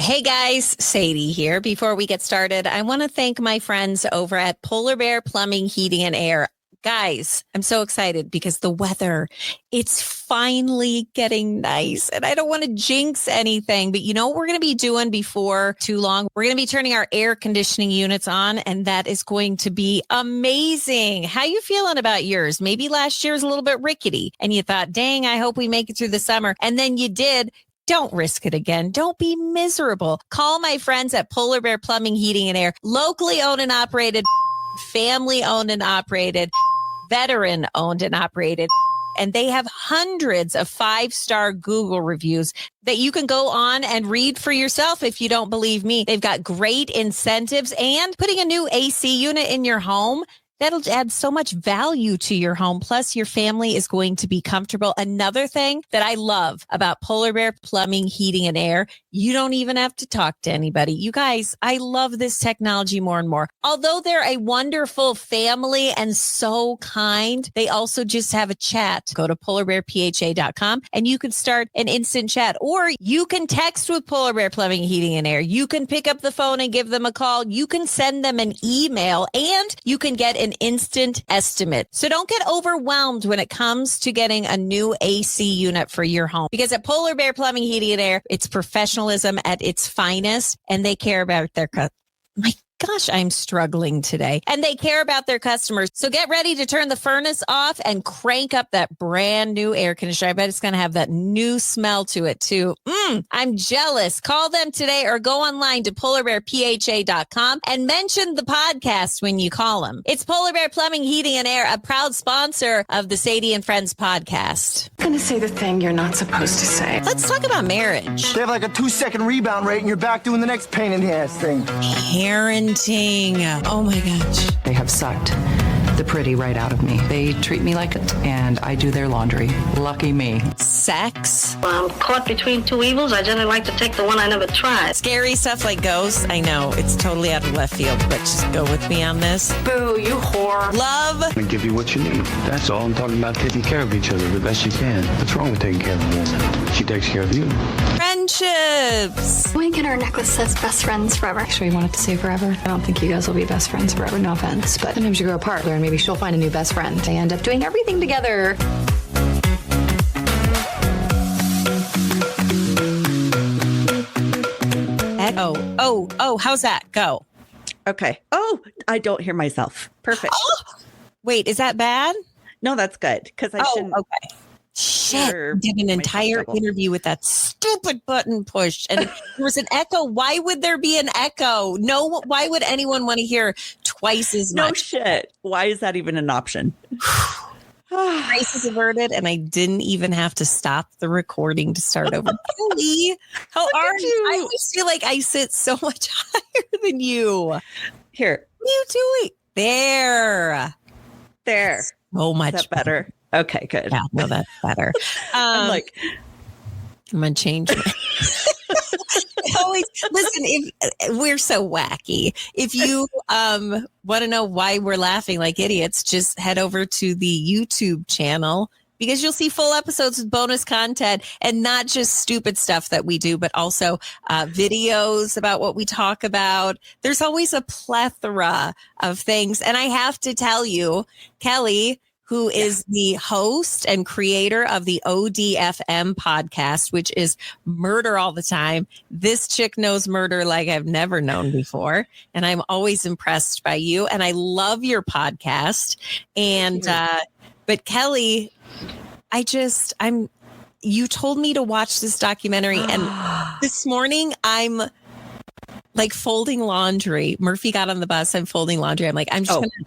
Hey guys, Sadie here. Before we get started, I want to thank my friends over at Polar Bear Plumbing, Heating, and Air. Guys, I'm so excited because the weather, it's finally getting nice. And I don't want to jinx anything, but you know what we're going to be doing before too long? We're going to be turning our air conditioning units on, and that is going to be amazing. How you feeling about yours? Maybe last year's a little bit rickety and you thought, dang, I hope we make it through the summer. And then you did. Don't risk it again. Don't be miserable. Call my friends at Polar Bear Plumbing, Heating, and Air. Locally owned and operated, family owned and operated, veteran owned and operated. And they have hundreds of 5-star Google reviews that you can go on and read for yourself if you don't believe me. They've got great incentives, and putting a new AC unit in your home, that'll add so much value to your home. Plus, your family is going to be comfortable. Another thing that I love about Polar Bear Plumbing, Heating, and Air, you don't even have to talk to anybody. You guys, I love this technology more and more. Although they're a wonderful family and so kind, they also just have a chat. Go to polarbearpha.com and you can start an instant chat, or you can text with Polar Bear Plumbing, Heating, and Air. You can pick up the phone and give them a call. You can send them an email, and you can get an instant estimate. So don't get overwhelmed when it comes to getting a new AC unit for your home, because at Polar Bear Plumbing, Heating, and Air, it's professionalism at its finest, and they care about their my gosh, I'm struggling today. And they care about their customers. So get ready to turn the furnace off and crank up that brand new air conditioner. I bet it's going to have that new smell to it too. I'm jealous. Call them today or go online to polarbearpha.com and mention the podcast when you call them. It's Polar Bear Plumbing, Heating, and Air, a proud sponsor of the Sadie and Friends podcast. I'm going to say the thing you're not supposed to say. Let's talk about marriage. They have like a 2-second rebound rate and you're back doing the next pain in the ass thing. Parenting. Oh my gosh. They have sucked the pretty right out of me. They treat me like it, and I do their laundry. Lucky me. Sex. I'm caught between two evils. I generally like to take the one I never tried. Scary stuff like ghosts. I know it's totally out of left field, but just go with me on this. Boo, you whore. Love. And give you what you need. That's all. I'm talking about taking care of each other the best you can. What's wrong with taking care of a woman? She takes care of you. Friendships. Wink and her necklace says best friends forever. Actually, you want it to say forever? I don't think you guys will be best friends forever, no offense. But sometimes you grow apart, and maybe she'll find a new best friend. They end up doing everything together. Oh, how's that? Go. Okay. Oh, I don't hear myself. Perfect. Oh, wait, is that bad? No, that's good, because I shouldn't. Okay. Shit, did an entire interview with that stupid button pushed, and there was an echo. Why would there be an echo? No, why would anyone want to hear twice as much? No shit. Why is that even an option? Crisis averted, and I didn't even have to stop the recording to start over. Kelly, how are you? I always feel like I sit so much higher than you. Here. What are you doing? There. So much Is that better. Okay, good. Yeah, no, that's better. I'm I'm gonna change it. Always listen. If we're so wacky, if you want to know why we're laughing like idiots, just head over to the YouTube channel, because you'll see full episodes with bonus content, and not just stupid stuff that we do, but also videos about what we talk about. There's always a plethora of things, and I have to tell you, Kelly, who is the host and creator of the ODFM podcast, which is murder all the time. This chick knows murder like I've never known before. And I'm always impressed by you. And I love your podcast. And, but Kelly, you told me to watch this documentary, and this morning I'm like folding laundry. Murphy got on the bus. I'm folding laundry. I'm like, I'm just going to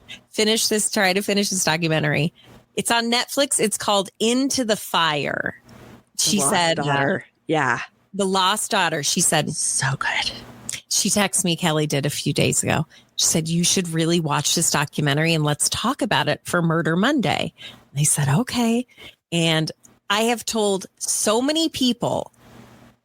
try to finish this documentary. It's on Netflix. It's called Into the Fire. She said, yeah, The Lost Daughter. She said, so good. She texted me, Kelly did a few days ago. She said, you should really watch this documentary and let's talk about it for Murder Monday. And I said, okay. And I have told so many people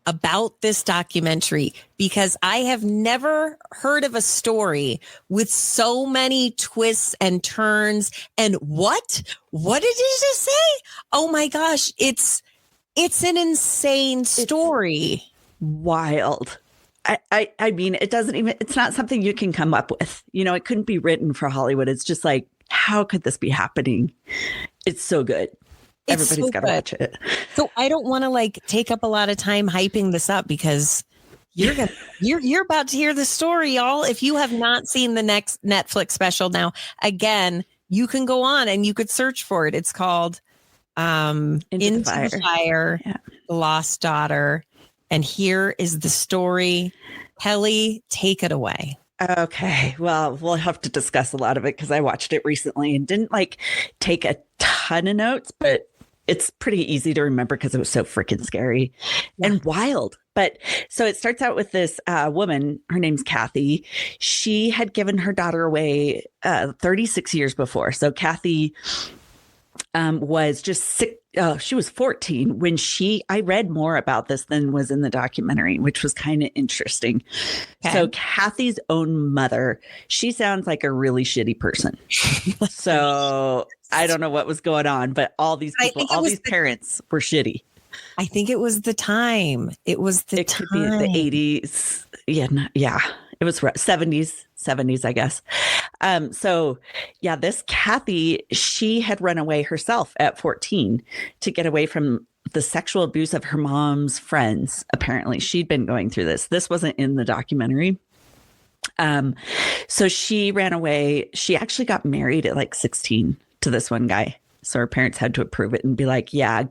about this documentary because I have never heard of a story with so many twists and turns. And what did you just say? Oh my gosh, it's an insane story. Wild. I mean, it's not something you can come up with. It couldn't be written for Hollywood. It's just like, how could this be happening? It's so good. Everybody's got to watch it. So I don't want to take up a lot of time hyping this up because you're about to hear the story, y'all. If you have not seen the next Netflix special now, again, you can go on and you could search for it. It's called Into the Fire, yeah. The Lost Daughter. And here is the story. Kelly, take it away. Okay. Well, we'll have to discuss a lot of it because I watched it recently and didn't take a ton of notes, but it's pretty easy to remember because it was so freaking scary and wild. But so it starts out with this woman. Her name's Kathy. She had given her daughter away 36 years before. So Kathy was just sick. She was 14 when I read more about this than was in the documentary, which was kind of interesting. Okay. So Kathy's own mother, she sounds like a really shitty person. So I don't know what was going on, but all these people, all these parents were shitty. I think it was the time. It was the time. It could be the 80s. Yeah. It was 70s, I guess. So yeah, this Kathy, she had run away herself at 14 to get away from the sexual abuse of her mom's friends. Apparently she'd been going through this. This wasn't in the documentary. So she ran away. She actually got married at 16 to this one guy. So her parents had to approve it and be like, yeah,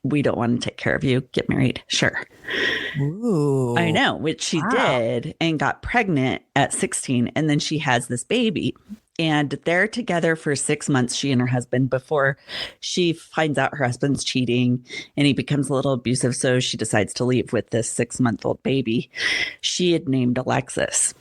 we don't want to take care of you. Get married. Sure. Ooh. I know, which she did, and got pregnant at 16. And then she has this baby. And they're together for 6 months, she and her husband, before she finds out her husband's cheating and he becomes a little abusive. So she decides to leave with this 6-month-old baby she had named Alexis.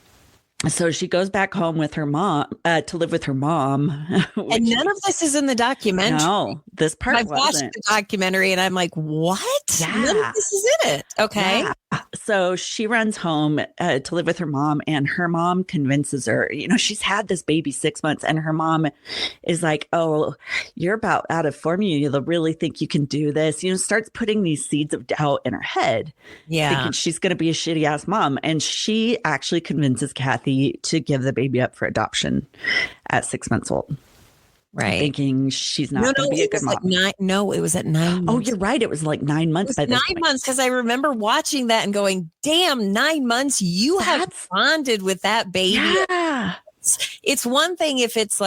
So she goes back home with her mom to live with her mom. And none of this is in the documentary. No, this part I've watched the documentary and I'm like, what? Yeah. None of this is in it. Okay. Yeah. So she runs home to live with her mom, and her mom convinces her, she's had this baby 6 months, and her mom is like, oh, you're about out of form. You really think you can do this? Starts putting these seeds of doubt in her head. Yeah. Thinking she's going to be a shitty ass mom. And she actually convinces Kathy to give the baby up for adoption at 6 months old. Right. Thinking she's not going to be a good mom. It was at 9 months. Oh, you're right. It was 9 months. It was 9 months because I remember watching that and going, damn, 9 months. You have bonded with that baby. Yeah. It's one thing if it's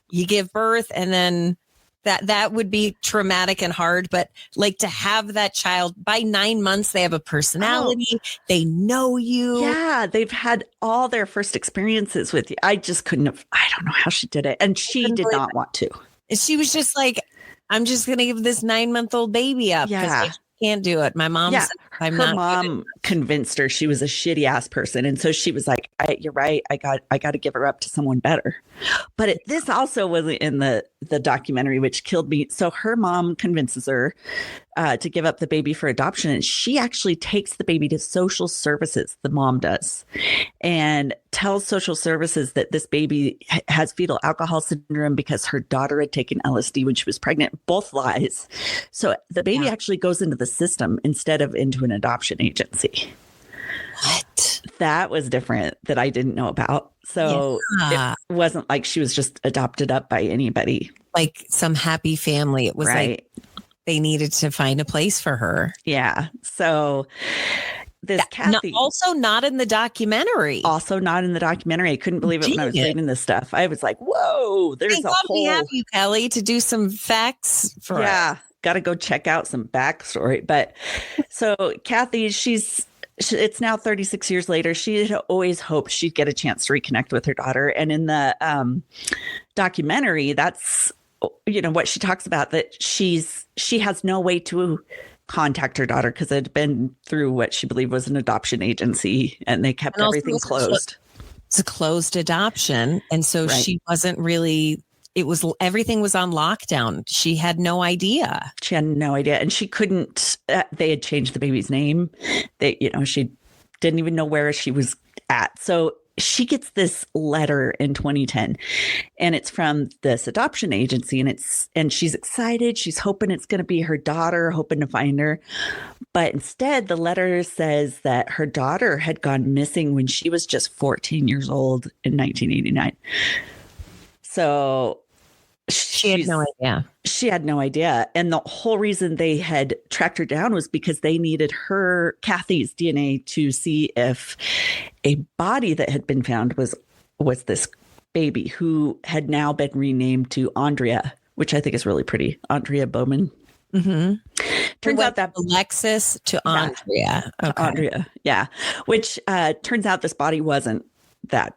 you give birth and then that would be traumatic and hard. But to have that child by 9 months, they have a personality. Oh. They know you. Yeah. They've had all their first experiences with you. I just couldn't have. I don't know how she did it. And she did not want to. She was just I'm just going to give this 9-month-old baby up. Yeah. Can't do it. My mom said, her mom convinced her she was a shitty ass person. And so she was like, you're right. I got to give her up to someone better. But this also wasn't in the documentary, which killed me. So her mom convinces her to give up the baby for adoption. And she actually takes the baby to social services, the mom does, and tells social services that this baby has fetal alcohol syndrome because her daughter had taken LSD when she was pregnant. Both lies. So the baby actually goes into the system instead of into an adoption agency. What? That was different that I didn't know about. So it wasn't like she was just adopted up by anybody. Like some happy family. It was they needed to find a place for her. Yeah. So this Kathy. Also not in the documentary. Also not in the documentary. I couldn't believe it when I was reading this stuff. I was like, whoa, there's a whole. We have you, Kelly, to do some facts for us. Got to go check out some backstory. But so Kathy, it's now 36 years later. She had always hoped she'd get a chance to reconnect with her daughter. And in the documentary, that's, what she talks about, that she has no way to contact her daughter because it had been through what she believed was an adoption agency, and they kept everything closed. It's a closed adoption. And so she wasn't really... everything was on lockdown. She had no idea. And she couldn't, they had changed the baby's name. She didn't even know where she was at. So she gets this letter in 2010, and it's from this adoption agency, and she's excited. She's hoping it's going to be her daughter, hoping to find her. But instead, the letter says that her daughter had gone missing when she was just 14 years old in 1989. So She had no idea. She had no idea. And the whole reason they had tracked her down was because they needed Kathy's DNA to see if a body that had been found was this baby who had now been renamed to Andrea, which I think is really pretty. Andrea Bowman. Mm-hmm. Turns out that Alexis to Andrea. Okay. Andrea. Yeah. Which turns out this body wasn't that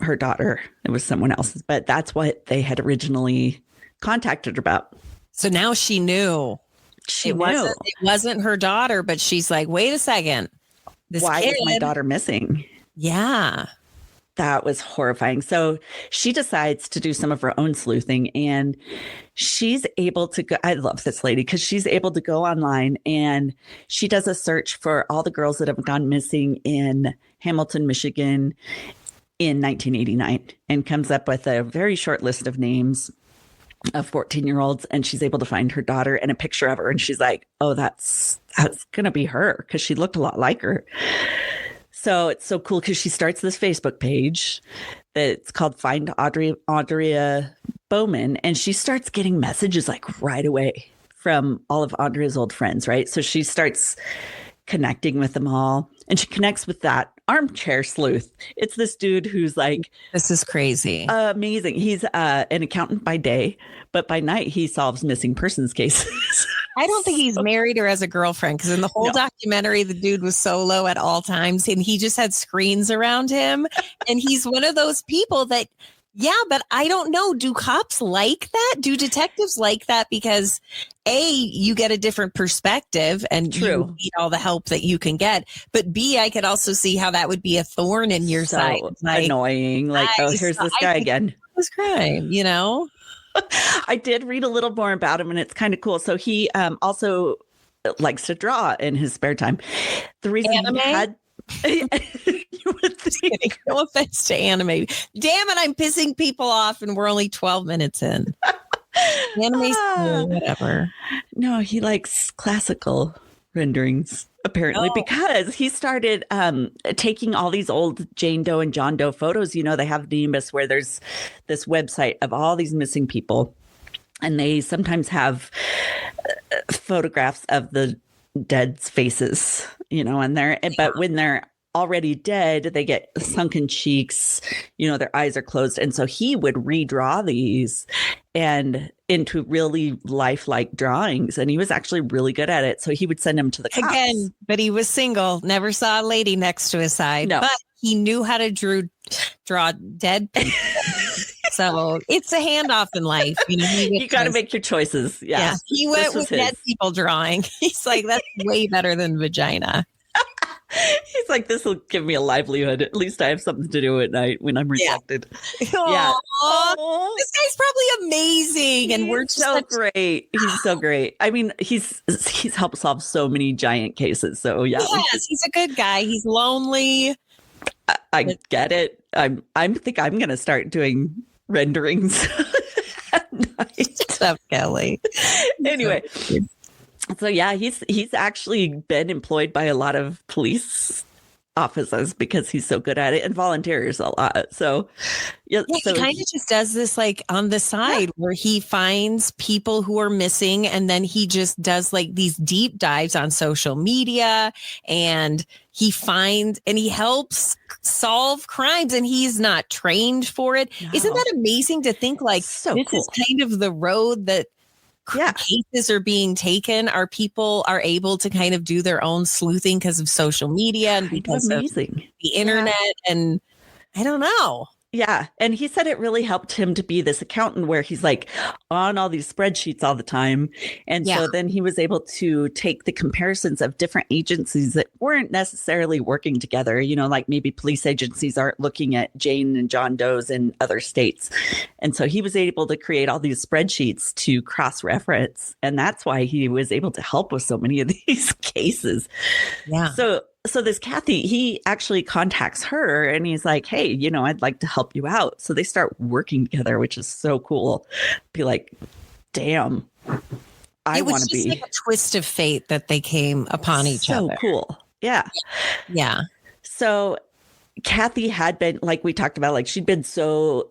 her daughter. It was someone else's, but that's what they had originally contacted her about. So now she knew. It wasn't her daughter, but she's like, wait a second. Why is my daughter missing? Yeah. That was horrifying. So she decides to do some of her own sleuthing, and she's able to go. I love this lady because she's able to go online and she does a search for all the girls that have gone missing in Hamilton, Michigan in 1989, and comes up with a very short list of names of 14-year-olds, and she's able to find her daughter and a picture of her, and she's like, oh, that's gonna be her, because she looked a lot like her. So it's so cool because she starts this Facebook page that's called Find Andrea Bowman, and she starts getting messages like right away from all of Andrea's old friends, right? So she starts connecting with them all, and she connects with that armchair sleuth. It's this dude who's like, this is crazy. Amazing. He's an accountant by day, but by night he solves missing persons cases. I don't think he's married or has a girlfriend, because in the whole documentary, the dude was solo at all times and he just had screens around him. And he's one of those people that, yeah, but I don't know. Do cops like that? Do detectives like that? Because A, you get a different perspective and you need all the help that you can get. But B, I could also see how that would be a thorn in your side. Like, annoying. Like, here's this guy again. This crime, you know? I did read a little more about him, and it's kind of cool. So he also likes to draw in his spare time. The reason anime? He had... you would think. No offense to anime. Damn it, I'm pissing people off and we're only 12 minutes in. Anime's cool, whatever. No, he likes classical renderings, apparently, because he started taking all these old Jane Doe and John Doe photos. You know, they have Nimbus, where there's this website of all these missing people, and they sometimes have photographs of the dead's faces, you know, and but when they're already dead, they get sunken cheeks, you know, their eyes are closed. And so he would redraw these and into really lifelike drawings. And he was actually really good at it. So he would send them to the cops. Again, but he was single, never saw a lady next to his side. No. But he knew how to draw dead people. So it's a handoff in life. You know, you got to make your choices. Yeah. He went with dead people drawing. He's like, that's way better than vagina. He's like, this will give me a livelihood. At least I have something to do at night when I'm rejected. Yeah. This guy's probably amazing. And we're just so great. He's so great. I mean, he's helped solve so many giant cases. So yeah. Yes, he's a good guy. He's lonely. I get it. I think I'm going to start doing renderings at night. Stuff, Kelly. Anyway. So yeah, he's actually been employed by a lot of police offices because he's so good at it, and volunteers a lot. So yeah, so he kind of just does this like on the side where he finds people who are missing, and then he just does like these deep dives on social media, and he finds and he helps solve crimes, and he's not trained for it. No. Isn't that amazing to think like this is kind of the road that cases are being taken? Our people are able to kind of do their own sleuthing because of social media and because of the internet. And I don't know. Yeah. And he said it really helped him to be this accountant where he's like on all these spreadsheets all the time. And so then he was able to take the comparisons of different agencies that weren't necessarily working together. You know, like maybe police agencies aren't looking at Jane and John Doe's in other states. And so he was able to create all these spreadsheets to cross-reference. And that's why he was able to help with so many of these cases. Yeah. So so this Kathy, he actually contacts her and he's like, hey, I'd like to help you out. So they start working together, which is so cool. Be like, damn, I It was want to just be. like a twist of fate that they came upon each so other. cool. Yeah. Yeah. So Kathy had been, like we talked about, like she'd been so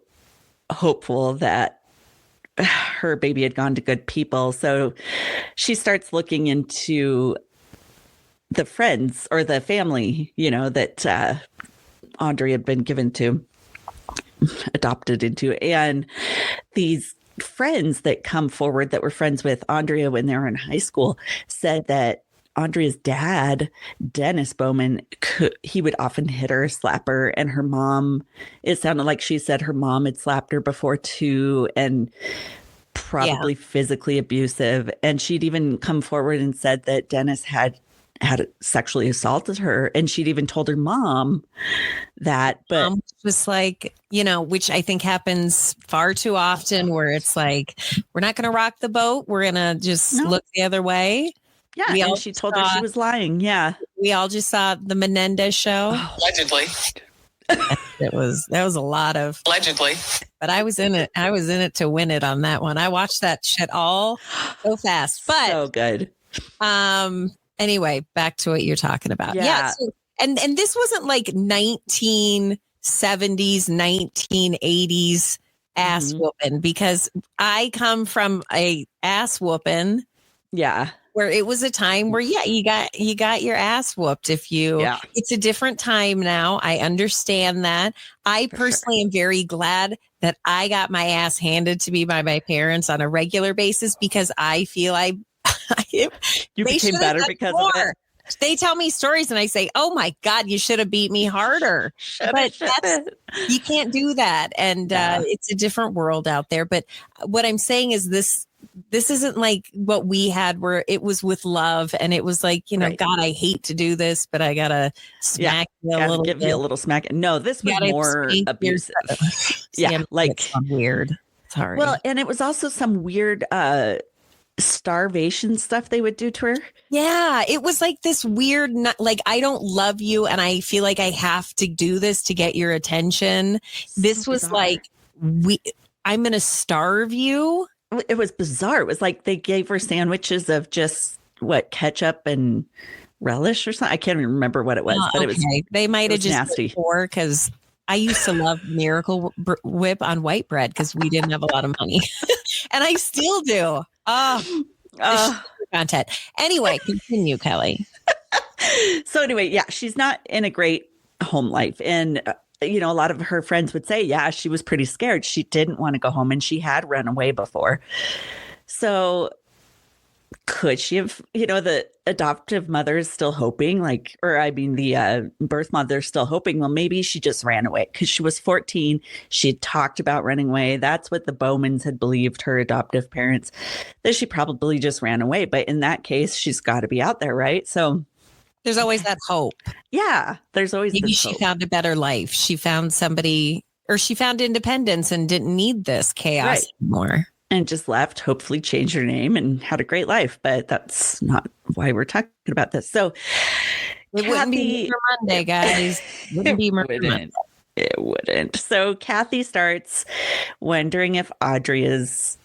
hopeful that her baby had gone to good people. So she starts looking into the friends or the family, that Andrea had been adopted into. And these friends that come forward that were friends with Andrea when they were in high school said that Andrea's dad, Dennis Bowman, he would often hit her, slap her, and her mom, it sounded like she said her mom had slapped her before too, and probably physically abusive. And she'd even come forward and said that Dennis had sexually assaulted her, and she'd even told her mom that. But was like, which I think happens far too often, where it's like, we're not going to rock the boat, we're going to just look the other way. Yeah, and she told her she was lying. Yeah, we all just saw the Menendez show. Allegedly. That was a lot of Allegedly. But I was in it. I was in it to win it on that one. I watched that shit all so fast. But so good. Anyway, back to what you're talking about. Yeah. So, and this wasn't like 1970s, 1980s ass whooping, because I come from a ass whooping. Yeah. Where it was a time where, you got your ass whooped. It's a different time now. I understand that. I personally am very glad that I got my ass handed to me by my parents on a regular basis, because I feel you became better because of it. They tell me stories and I say, oh my God, you should have beat me harder. But you can't do that. And it's a different world out there. But what I'm saying is this isn't like what we had, where it was with love and it was like, God, I hate to do this, but I gotta smack you a little give bit. You a little smack. No, this was more abusive. Like weird. Sorry. Well, and it was also some weird starvation stuff they would do to her. Yeah, it was like this weird, like, I don't love you and I feel like I have to do this to get your attention. This was like, I'm gonna starve you. It was bizarre. It was like they gave her sandwiches of just ketchup and relish or something. I can't even remember what it was, but it was. They might have just nasty. Because I used to love Miracle Whip on white bread because we didn't have a lot of money, and I still do. Content. Anyway, continue, Kelly. So anyway, she's not in a great home life, and. A lot of her friends would say, she was pretty scared. She didn't want to go home and she had run away before. So could she have, the adoptive mother is still hoping, the birth mother is still hoping, well, maybe she just ran away because she was 14. She had talked about running away. That's what the Bowmans had believed, her adoptive parents, that she probably just ran away. But in that case, she's got to be out there, right? So there's always that hope. Yeah, there's always maybe this she hope. found a better life. She found somebody, or she found independence and didn't need this chaos anymore. And just left, hopefully changed her name and had a great life. But that's not why we're talking about this. So it wouldn't be Murder Monday, guys. Wouldn't be Murder Monday. It wouldn't. So Kathy starts wondering if Andrea's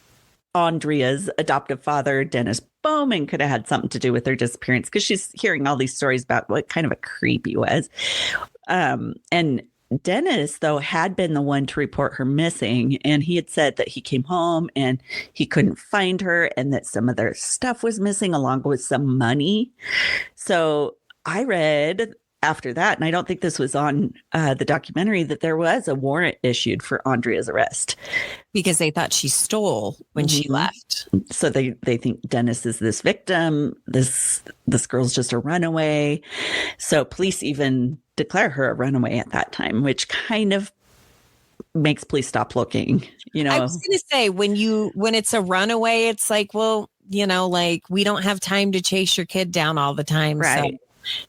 adoptive father, Dennis Bowman, could have had something to do with her disappearance, because she's hearing all these stories about what kind of a creep he was. And Dennis, though, had been the one to report her missing, and he had said that he came home and he couldn't find her and that some of their stuff was missing along with some money. So I read after that, and I don't think this was on the documentary, that there was a warrant issued for Andrea's arrest. Because they thought she stole when she left. So they think Dennis is this victim. This girl's just a runaway. So police even declare her a runaway at that time, which kind of makes police stop looking. I was going to say, when it's a runaway, it's like, well, like, we don't have time to chase your kid down all the time. Right. So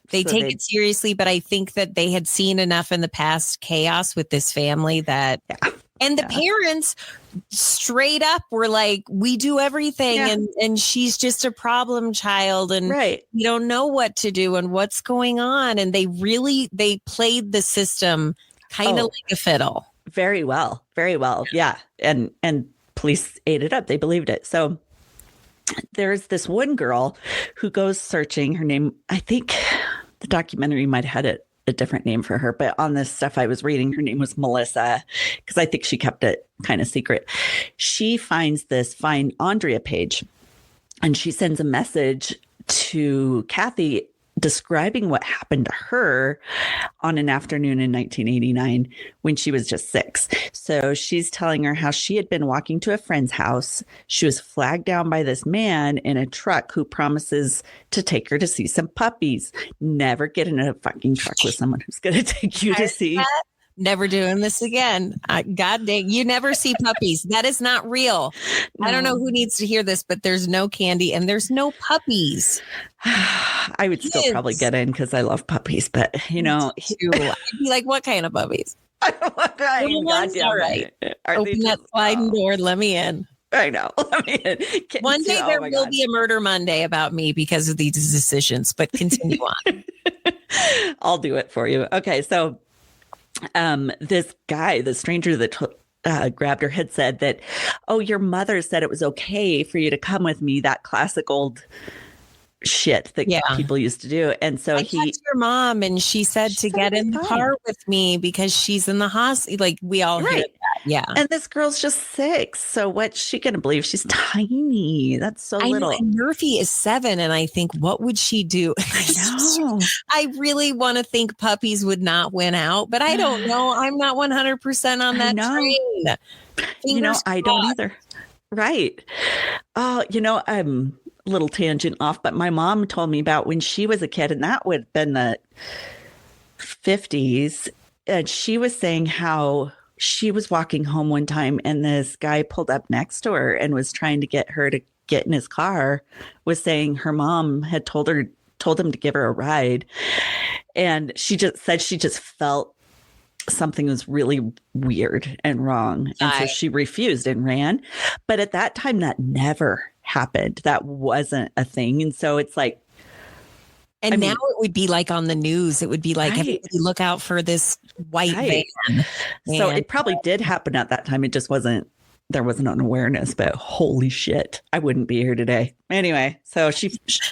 they take it seriously, but I think that they had seen enough in the past chaos with this family that And the parents straight up were like, we do everything and she's just a problem child and we don't know what to do and what's going on. And they played the system kind of like a fiddle. Very well. Very well. Yeah. And police ate it up. They believed it. So there's this one girl who goes searching. Her name, I think the documentary might have had a different name for her, but on this stuff I was reading, her name was Melissa, because I think she kept it kind of secret. She finds this Find Andrea page and she sends a message to Kathy describing what happened to her on an afternoon in 1989 when she was just 6. So she's telling her how she had been walking to a friend's house. She was flagged down by this man in a truck who promises to take her to see some puppies. Never get in a fucking truck with someone who's going to take you to see. Never doing this again. God dang, you never see puppies. That is not real. No. I don't know who needs to hear this, but there's no candy and there's no puppies. I would still probably get in because I love puppies, but you know, I'd be like, what kind of puppies? All right. Open that sliding door and let me in. I know. Let me in. One day there will be a Murder Monday about me because of these decisions, but continue on. I'll do it for you. Okay, so this guy, the stranger that grabbed her, had said that, oh, your mother said it was okay for you to come with me, that classic old shit that people used to do. And so I texted your mom and she said to get in the car with me because she's in the hospital. Like we all hear that. Yeah. And this girl's just 6. So what's she going to believe? She's tiny. That's so little. And Murphy is 7. And I think, what would she do? I know. I really want to think puppies would not win out, but I don't know. I'm not 100% on that train. I don't either. Right. Oh, little tangent off, but my mom told me about when she was a kid, and that would have been the 50s. And she was saying how she was walking home one time and this guy pulled up next to her and was trying to get her to get in his car, was saying her mom had told him to give her a ride. And she just said she just felt something was really weird and wrong. And so she refused and ran. But at that time, that never happened. That wasn't a thing. And so it's like, and now it would be like on the news. It would be like, everybody look out for this white van. So it probably did happen at that time. It just wasn't, there wasn't an awareness, but holy shit, I wouldn't be here today. Anyway, so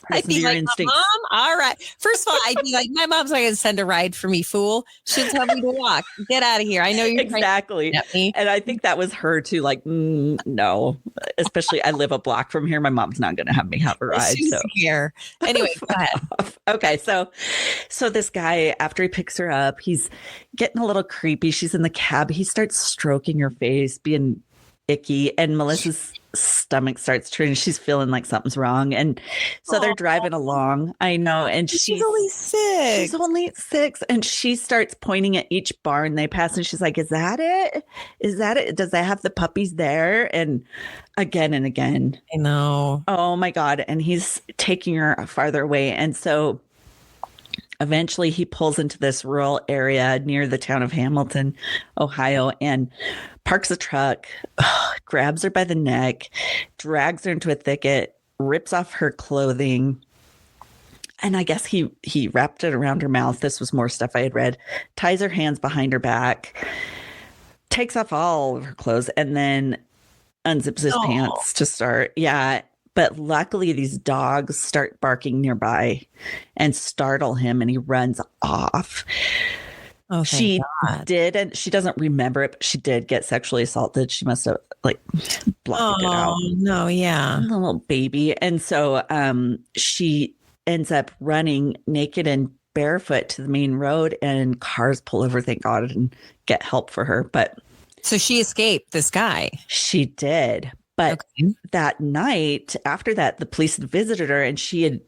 I'd be like, Mom, all right. First of all, I'd be like, my mom's not going to send a ride for me, fool. She'll tell me to walk. Get out of here. I know you're exactly. Trying to get me. And I think that was her too. Like, no, especially I live a block from here. My mom's not going to have me have a ride. She's here. Anyway, go ahead. Okay. So this guy, after he picks her up, he's getting a little creepy. She's in the cab. He starts stroking her face, being icky, and Melissa's stomach starts turning. She's feeling like something's wrong, and so they're driving along. I know, and she's only 6. She's only 6, and she starts pointing at each barn they pass, and she's like, "Is that it? Is that it? Does that have the puppies there?" And again and again. I know. Oh my God! And he's taking her farther away, and so eventually he pulls into this rural area near the town of Hamilton, Ohio, and parks a truck, grabs her by the neck, drags her into a thicket, rips off her clothing. And I guess he wrapped it around her mouth. This was more stuff I had read. Ties her hands behind her back, takes off all of her clothes, and then unzips his pants to start. Yeah. But luckily, these dogs start barking nearby and startle him, and he runs off. Oh, she did, and she doesn't remember it, but she did get sexually assaulted. She must have blocked it out. Oh, no, yeah. A little baby. And so she ends up running naked and barefoot to the main road, and cars pull over, thank God, and get help for her. But so she escaped this guy. She did. But that night, after that, the police had visited her, and she had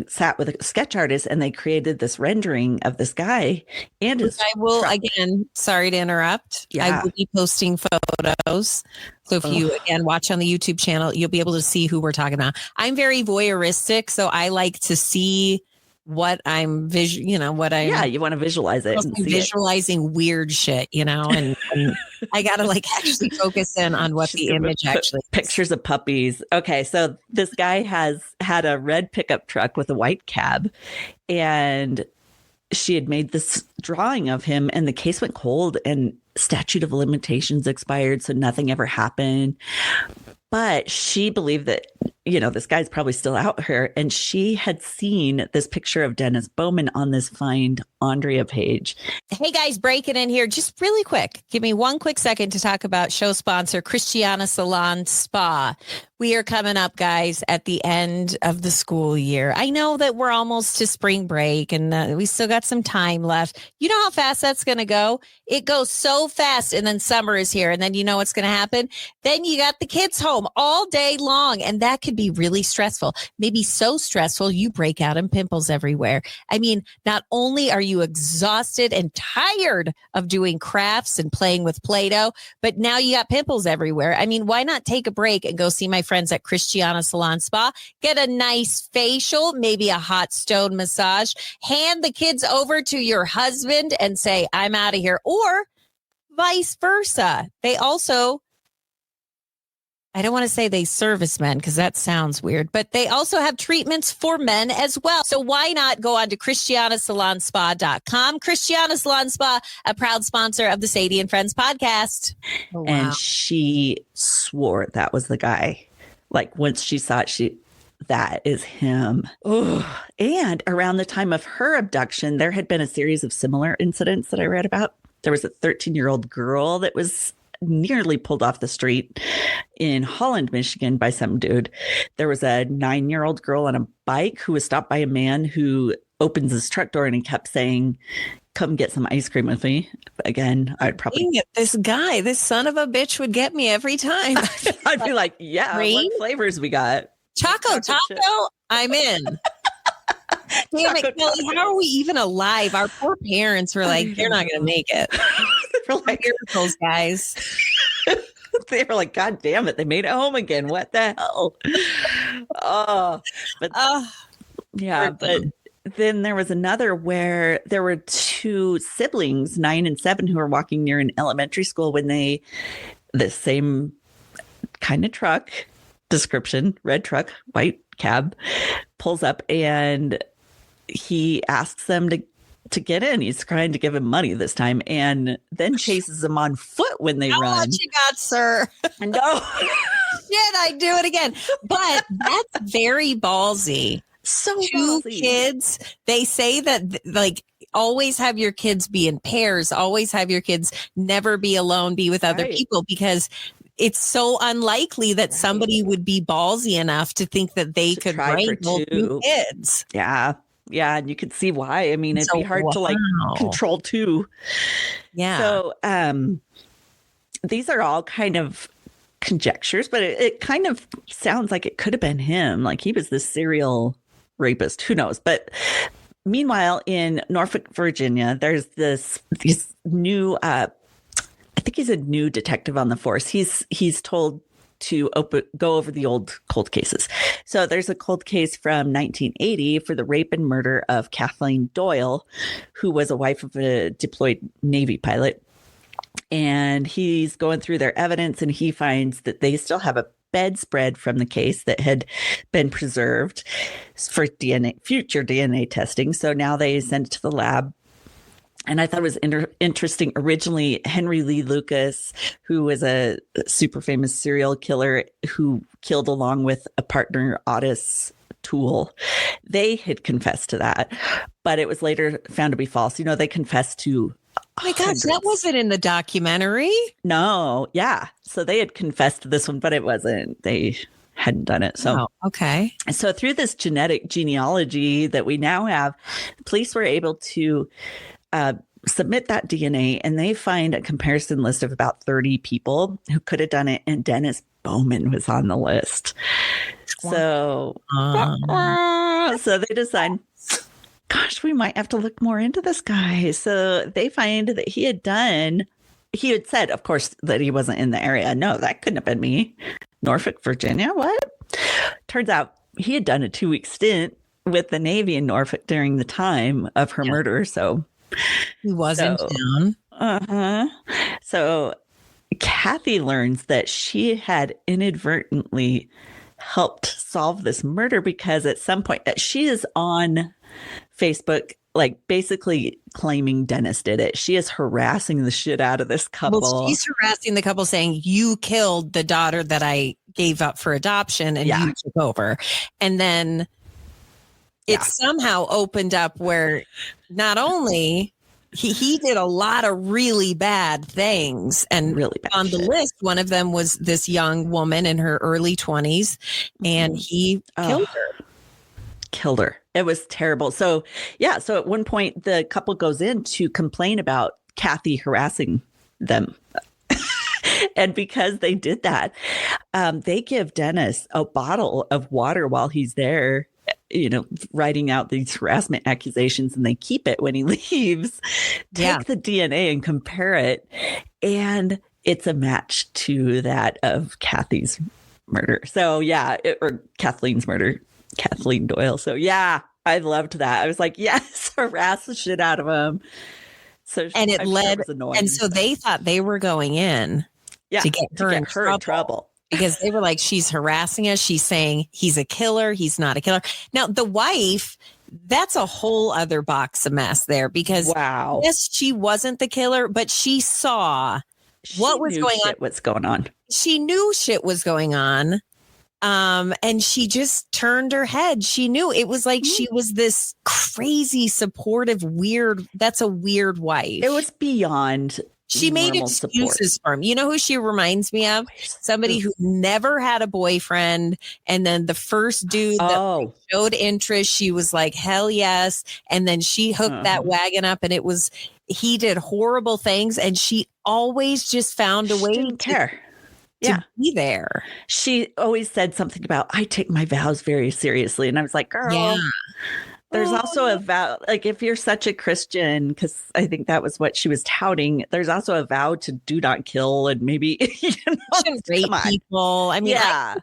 sat with a sketch artist, and they created this rendering of this guy and his I will truck. Again, sorry to interrupt. I will be posting photos. So if you again watch on the YouTube channel, you'll be able to see who we're talking about. I'm very voyeuristic, so I like to see what I'm what I'm Yeah, you want to visualize it. And see visualizing weird shit, and I gotta actually focus in on what the image actually is. Pictures of puppies. Okay, so this guy has had a red pickup truck with a white cab, and she had made this drawing of him, and the case went cold and statute of limitations expired, so nothing ever happened. But she believed that, this guy's probably still out here. And she had seen this picture of Dennis Bowman on this Find Andrea page. Hey guys, breaking in here just really quick. Give me one quick second to talk about show sponsor Christiana Salon Spa. We are coming up, guys, at the end of the school year. I know that we're almost to spring break and we still got some time left. You know how fast that's going to go? It goes so fast, and then summer is here, and then you know what's going to happen? Then you got the kids home all day long, and that could be really stressful. Maybe so stressful you break out in pimples everywhere. I mean, not only are you exhausted and tired of doing crafts and playing with Play-Doh, but now you got pimples everywhere. I mean, why not take a break and go see my friends at Christiana Salon Spa? Get a nice facial, maybe a hot stone massage, hand the kids over to your husband and say, I'm out of here, or vice versa. They also, I don't want to say they service men because that sounds weird, but they also have treatments for men as well. So why not go on to ChristianaSalonSpa.com? Christiana Salon Spa, a proud sponsor of the Sadie and Friends podcast. Oh, wow. And she swore that was the guy. Once she saw it, that is him. Oh, and around the time of her abduction, there had been a series of similar incidents that I read about. There was a 13-year-old girl that was nearly pulled off the street in Holland, Michigan by some dude. There was a 9-year-old girl on a bike who was stopped by a man who opens his truck door and he kept saying, come get some ice cream with me. Again, I'd probably... This guy, this son of a bitch would get me every time. I'd be like, yeah, what flavors we got? Choco Taco, I'm in. Damn it, Kelly, how are we even alive? Our poor parents were like, you're not going to make it. They're like, miracles, guys. They were like, God damn it, they made it home again. What the hell? Yeah, but then there was another where there were two siblings, 9 and 7, who were walking near an elementary school when the same kind of truck description, red truck, white cab, pulls up, and he asks them to get in. He's trying to give him money this time, and then chases them on foot when they run. How much you got, sir? No. Shit, I do it again. But that's very ballsy. So Two ballsy. Kids, they say that always have your kids be in pairs, always have your kids never be alone, be with other people, because it's so unlikely that somebody would be ballsy enough to think that they could wrangle two kids. Yeah. Yeah. And you could see why. I mean, it'd be hard to control two. Yeah. So these are all kind of conjectures, but it kind of sounds like it could have been him. Like he was this serial rapist. Who knows? But meanwhile, in Norfolk, Virginia, there's this new I think he's a new detective on the force. He's told to go over the old cold cases. So there's a cold case from 1980 for the rape and murder of Kathleen Doyle, who was a wife of a deployed Navy pilot. And he's going through their evidence, and he finds that they still have a bedspread from the case that had been preserved for future DNA testing. So now they send it to the lab. And I thought it was interesting. Originally, Henry Lee Lucas, who was a super famous serial killer who killed along with a partner, Otis Toole, they had confessed to that. But it was later found to be false. They confessed to... Oh my gosh, that wasn't in the documentary. No, yeah. So they had confessed to this one, but it wasn't. They hadn't done it. So okay. So through this genetic genealogy that we now have, the police were able to submit that DNA, and they find a comparison list of about 30 people who could have done it, and Dennis Bowman was on the list. So, so they decide, gosh, we might have to look more into this guy. So they find that he had said, of course, that he wasn't in the area. No, that couldn't have been me. Norfolk, Virginia, what? Turns out he had done a 2-week stint with the Navy in Norfolk during the time of her murder. So He was in town. So Kathy learns that she had inadvertently helped solve this murder because at some point she is on Facebook, like basically claiming Dennis did it. She is harassing the shit out of this couple. Well, she's harassing the couple saying, you killed the daughter that I gave up for adoption and you took over. And then it somehow opened up where not only he did a lot of really bad things, and really bad on the list, one of them was this young woman in her early 20s, and he killed her. It was terrible. So at one point the couple goes in to complain about Kathy harassing them. And because they did that, they give Dennis a bottle of water while he's there, writing out these harassment accusations, and they keep it when he leaves. Take the DNA and compare it. And it's a match to that of Kathy's murder. So or Kathleen's murder, Kathleen Doyle. So I loved that. I was like, yes, harass the shit out of him. So and it led, and so they thought they were going in to get her in trouble. Because they were like, she's harassing us. She's saying he's a killer. He's not a killer. Now, the wife, that's a whole other box of mess there because yes, she wasn't the killer, but she saw what was going on. What's going on. She knew shit was going on. And she just turned her head. She knew it was like she was this crazy, supportive, weird. That's a weird wife. It was beyond. She made excuses for him. You know who she reminds me of? Somebody who never had a boyfriend. And then the first dude that showed interest, she was like, hell yes. And then she hooked that wagon up and he did horrible things. And she always just found a way to care. To be there. She always said something about, I take my vows very seriously. And I was like, girl, there's also a vow, like if you're such a Christian, because I think that was what she was touting, there's also a vow to do not kill and maybe, shouldn't rape people. I mean,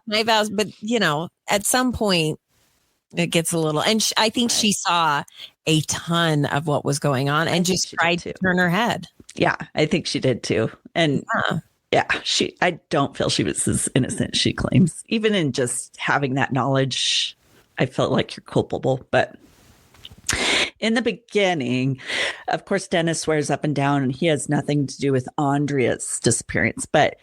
my vows, but at some point it gets a little, and I think she saw a ton of what was going on and just tried to turn her head. Yeah, I think she did too. And I don't feel she was as innocent as she claims. Even in just having that knowledge, I felt like you're culpable. But in the beginning, of course, Dennis swears up and down and he has nothing to do with Andrea's disappearance, but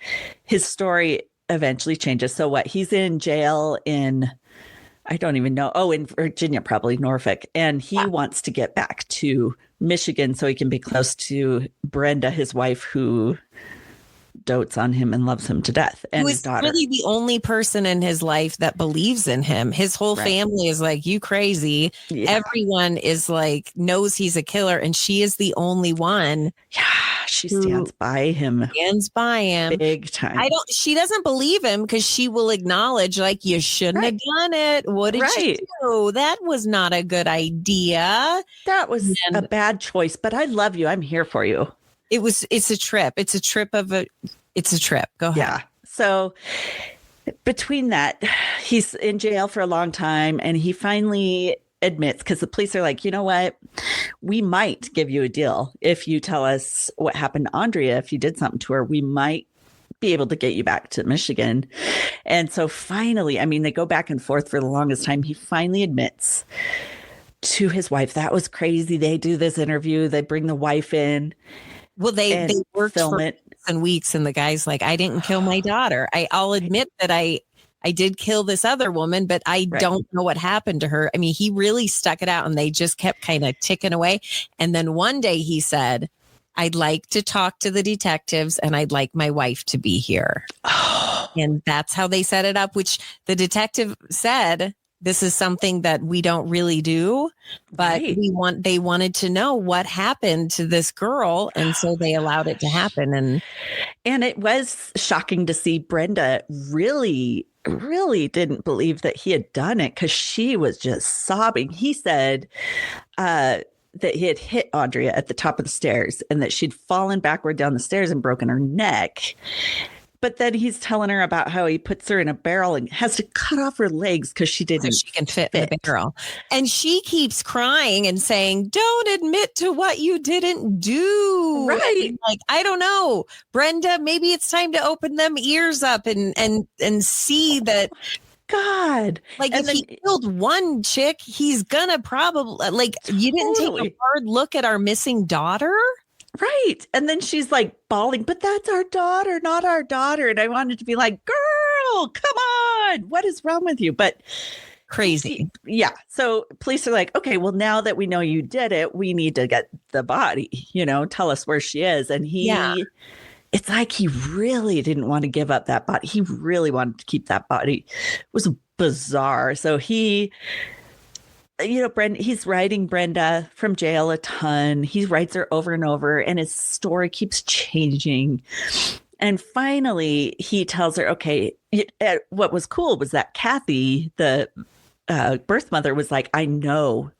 his story eventually changes. So he's in jail in, I don't even know. Oh, in Virginia, probably Norfolk. And he wants to get back to Michigan so he can be close to Brenda, his wife, who dotes on him and loves him to death, and his daughter. Really the only person in his life that believes in him. His whole family is like, you crazy. Everyone is like, knows he's a killer, and she is the only one. She stands by him big time. She doesn't believe him because she will acknowledge, like, you shouldn't have done it. What did you do? That was not a good idea. That was a bad choice, but I love you. I'm here for you. It's a trip. It's a trip. Go ahead. Yeah. So between that, he's in jail for a long time and he finally admits, because the police are like, you know what? We might give you a deal if you tell us what happened to Andrea. If you did something to her, we might be able to get you back to Michigan. And so finally, I mean, they go back and forth for the longest time. He finally admits to his wife. That was crazy. They do this interview. They bring the wife in. Well, they worked for weeks and weeks, and the guy's like, I didn't kill my daughter. I'll admit that I did kill this other woman, but I don't know what happened to her. I mean, he really stuck it out, and they just kept kind of ticking away. And then one day he said, I'd like to talk to the detectives, and I'd like my wife to be here. And that's how they set it up, which the detective said, this is something that we don't really do, but they wanted to know what happened to this girl. And so they allowed it to happen. And it was shocking to see Brenda really didn't believe that he had done it because she was just sobbing. He said that he had hit Andrea at the top of the stairs and that she'd fallen backward down the stairs and broken her neck. but then he's telling her about how he puts her in a barrel and has to cut off her legs because she So didn't she can fit in the barrel. And she keeps crying and saying, don't admit to what you didn't do. Right. And like, I don't know, Brenda, maybe it's time to open them ears up and see that, God. like, And if he killed one chick, he's gonna probably, like, you didn't take Totally. a hard look at our missing daughter. Right. And then she's like bawling, but that's our daughter, not our daughter. And I wanted to be like, girl, come on. What is wrong with you? But Crazy. yeah. So police are like, okay, well, now that we know you did it, we need to get the body, tell us where she is. And it's like he really didn't want to give up that body. He really wanted to keep that body. It was bizarre. So he's writing Brenda from jail a ton. He writes her over and over, and his story keeps changing. And finally, he tells her, okay, what was cool was that Kathy, the birth mother, was like, I know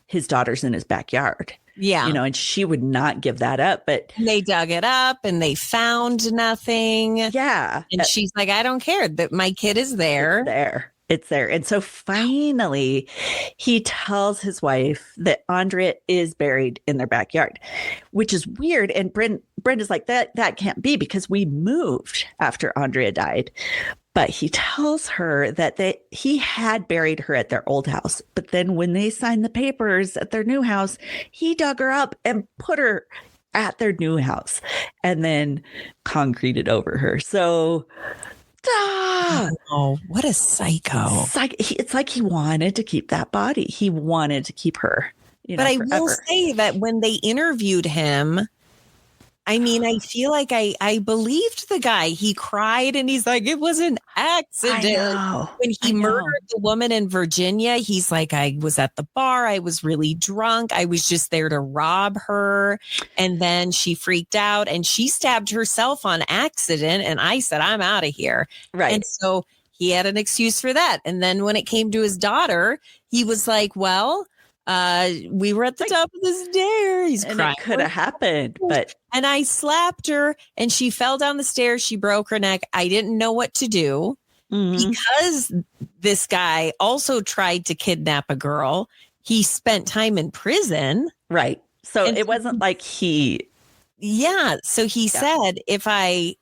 his daughter's in his backyard. Yeah. And she would not give that up. But They dug it up and they found nothing. yeah. And she's like, I don't care that my kid is there. It's there. And so finally, he tells his wife that Andrea is buried in their backyard, which is weird. And Brenda's like, that can't be because we moved after Andrea died. But he tells her that he had buried her at their old house. But then when they signed the papers at their new house, he dug her up and put her at their new house and then concreted over her. So... Oh, what a psycho. It's like he wanted to keep that body. He wanted to keep her. But I will say that when they interviewed him, I mean, I feel like I believed the guy. He cried and he's like, it was an accident. When he murdered the woman in Virginia, he's like, I was at the bar. I was really drunk. I was just there to rob her. And then she freaked out and she stabbed herself on accident. And I said, I'm out of here. Right. And so he had an excuse for that. And then when it came to his daughter, he was like, well, we were at the top of the stairs. He's crying. It could have happened, but and I slapped her and she fell down the stairs. She broke her neck. I didn't know what to do because this guy also tried to kidnap a girl. He spent time in prison. Right. So it wasn't like he. Yeah. So he said, if I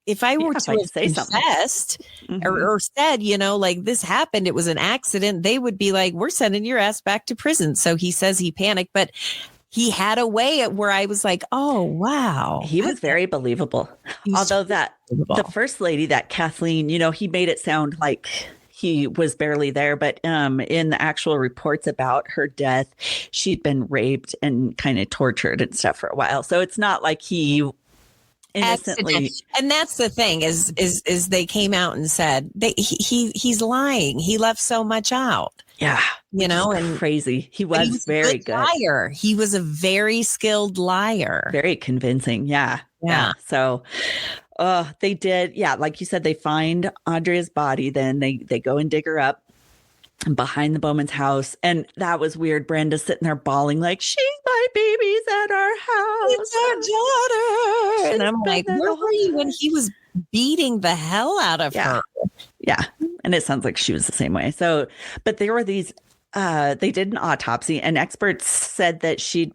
were to have say confessed or said, like this happened, it was an accident, they would be like, we're sending your ass back to prison. So he says he panicked, but he had a way where I was like, oh, wow. He was very believable. Although the first lady, that Kathleen, he made it sound like he was barely there. But in the actual reports about her death, she'd been raped and kind of tortured and stuff for a while. So it's not like he innocently. And that's the thing is they came out and said he's lying. He left so much out. Yeah. And crazy. He was very good liar. He was a very skilled liar. Very convincing. Yeah. So they did. Yeah. Like you said, they find Andrea's body. Then they go and dig her up behind the Bowman's house. And that was weird. Brenda's sitting there bawling like, she's my baby's at our house. It's our daughter. And I'm like, where were you when he was beating the hell out of her? Yeah. And it sounds like she was the same way. So, but there were these, they did an autopsy and experts said that she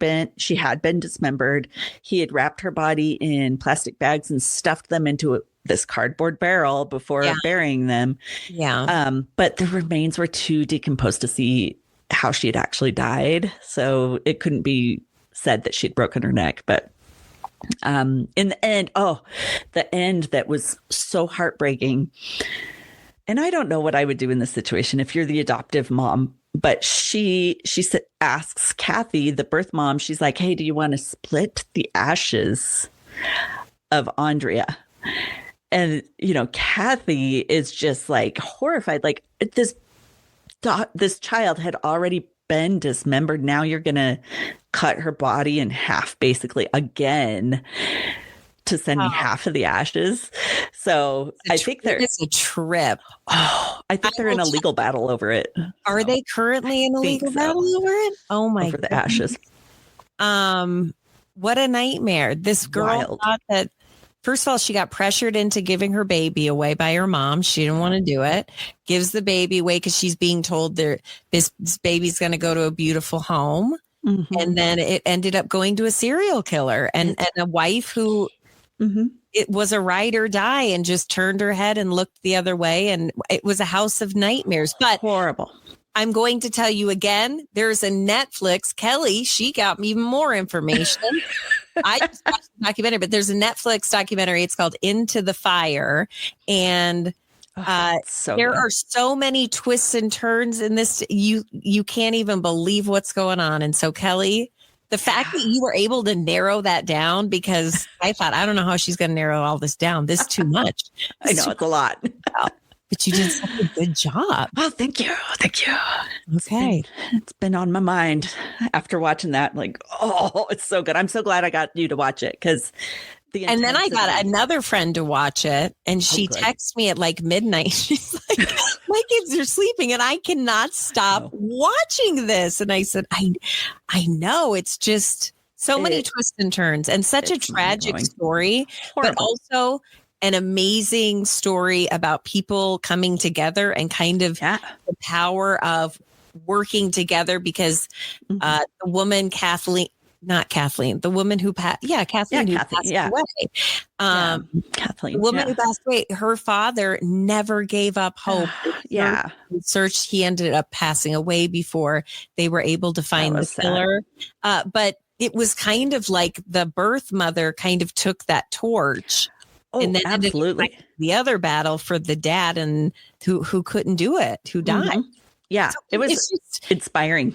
had been dismembered. He had wrapped her body in plastic bags and stuffed them into this cardboard barrel before burying them. Yeah. But the remains were too decomposed to see how she had actually died. So it couldn't be said that she'd broken her neck. But in the end, the end that was so heartbreaking. And I don't know what I would do in this situation if you're the adoptive mom, but she asks Kathy, the birth mom, she's like, hey, do you want to split the ashes of Andrea? And, Kathy is just like horrified. Like this child had already been dismembered. Now you're going to cut her body in half, basically, again, to send me half of the ashes. So I think it's a trip. Oh, I think they're in a legal battle over it. Are they currently in a legal battle over it? Oh my God. Over the ashes. What a nightmare. This girl thought that First of all, she got pressured into giving her baby away by her mom. She didn't want to do it. Gives the baby away because she's being told this baby's going to go to a beautiful home. Mm-hmm. And then it ended up going to a serial killer and a wife who it was a ride or die and just turned her head and looked the other way. And it was a house of nightmares. But horrible. I'm going to tell you again, there's a Netflix. Kelly, she got me even more information. I just watched the documentary, but there's a Netflix documentary. It's called Into the Fire. And there are so many twists and turns in this. You can't even believe what's going on. And so, Kelly, the fact that you were able to narrow that down, because I thought, I don't know how she's going to narrow all this down. This is too much. I know it's a lot. But you did such a good job. Oh, thank you. Thank you. Okay. It's been on my mind after watching that. Like, oh, it's so good. I'm so glad I got you to watch it because and then I got another friend to watch it, and she texts me at like midnight. She's like, my kids are sleeping and I cannot stop watching this. And I said, I know, it's just so many twists and turns and such a tragic story, but also an amazing story about people coming together and kind of the power of working together, because the woman, Kathleen, the woman who passed away. Kathleen, the woman who passed away, her father never gave up hope. Searched. He ended up passing away before they were able to find the killer. But it was kind of like the birth mother kind of took that torch. And then absolutely the other battle for the dad and who couldn't do it, who died. Yeah, so it was just inspiring.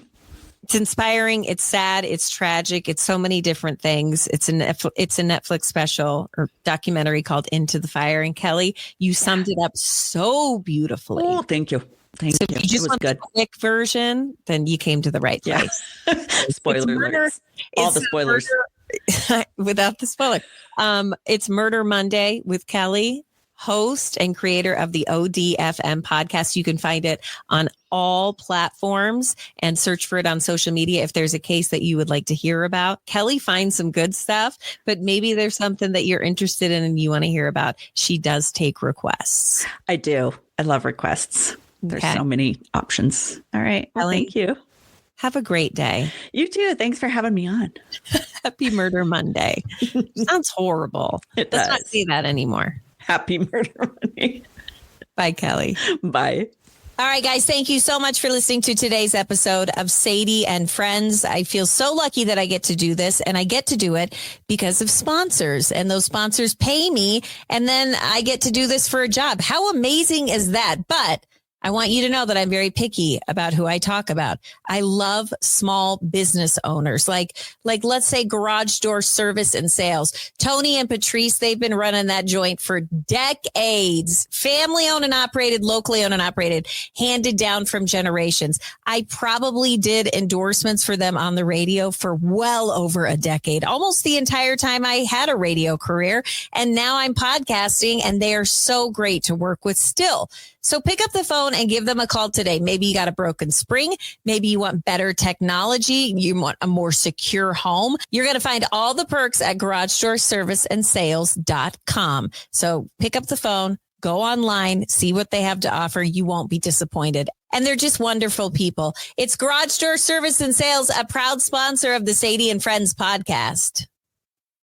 It's inspiring. It's sad. It's tragic. It's so many different things. It's a Netflix special or documentary called Into the Fire. And Kelly, you summed it up so beautifully. Oh, thank you. Thank you. If you just want the quick version, then you came to the right place. Spoiler alerts. All the spoilers. Without the spoiler. It's Murder Monday with Kelly, host and creator of the ODFM podcast. You can find it on all platforms and search for it on social media if there's a case that you would like to hear about. Kelly finds some good stuff, but maybe there's something that you're interested in and you want to hear about. She does take requests. I do. I love requests. There's so many options. All right. Well, thank you. Have a great day. You too. Thanks for having me on. Happy Murder Monday. Sounds horrible. Let's not say that anymore. Happy Murder Monday. Bye, Kelly. Bye. All right, guys, thank you so much for listening to today's episode of Sadie and Friends. I feel so lucky that I get to do this, and I get to do it because of sponsors, and those sponsors pay me, and then I get to do this for a job. How amazing is that? But I want you to know that I'm very picky about who I talk about. I love small business owners, like let's say Garage Door Service and Sales. Tony and Patrice, they've been running that joint for decades. Family owned and operated, locally owned and operated, handed down from generations. I probably did endorsements for them on the radio for well over a decade, almost the entire time I had a radio career. And now I'm podcasting, and they are so great to work with still. So pick up the phone and give them a call today. Maybe you got a broken spring. Maybe you want better technology. You want a more secure home. You're going to find all the perks at GarageDoorServiceandSales.com. So pick up the phone, go online, see what they have to offer. You won't be disappointed. And they're just wonderful people. It's Garage Door Service and Sales, a proud sponsor of the Sadie and Friends podcast.